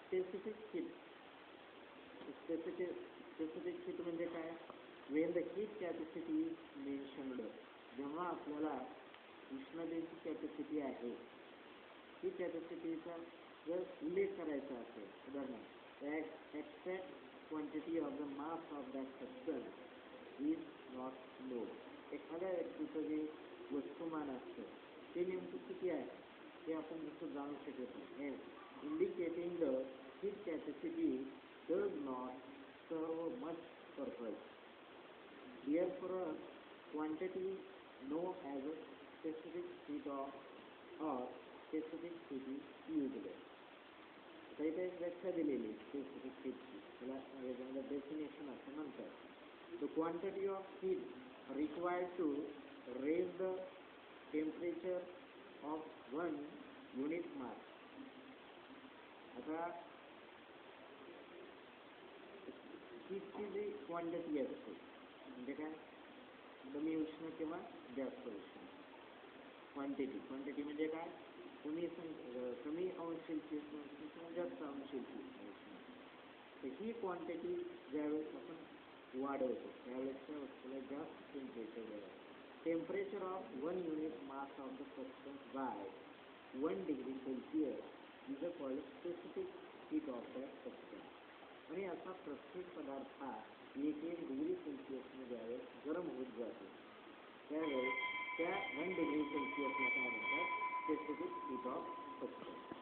Specific heat. Specific heat म्हणजे काय? Wien the heat capacity is mentioned, जेव्हा आपल्याला उष्णतेची कॅपॅसिटी आहे ही कॅपॅसिटीचा जर उल्लेख करायचा असेल, उदाहरणार्थ exact quantity of the mass of that substance is not know. एखाद्या व्यक्तीचं जे वस्तुमान असतं ते नेमकं किती आहे हे आपण जसं जाणू शकत नाही. Indicating the heat capacity does not serve much purpose. Therefore, quantity known as a specific heat or specific heat is used. आता इथे एक व्याख्या दिलेली स्पेसिफिक हीटची, त्याला डेफिनेशन असं म्हणतात. The quantity of heat required to raise the temperature of one unit mass. आता हीटची जी क्वांटिटी असते म्हणजे काय? कमी उष्ण किंवा जास्त उष्ण. क्वांटिटी म्हणजे काय? कमी अंश सेल्सिअस किंवा जास्त अंश सेल्सिअस उष्ण. तर ही क्वांटिटी ज्यावेळेस आपण वाढवतो त्यावेळेस त्या वस्तूला जास्त टेम्परेचर द्यावं. Temperature of 1 unit mass of the substance by 1 degree Celsius is a called specific heat of that substance. आणि असा प्रत्येक पदार्थ हा 1 डिग्री सेल्सिअसने ज्यावेळेस गरम होत जातो त्यावेळेस त्या 1 डिग्री सेल्सिअसला काय म्हणतात? Specific heat of substance.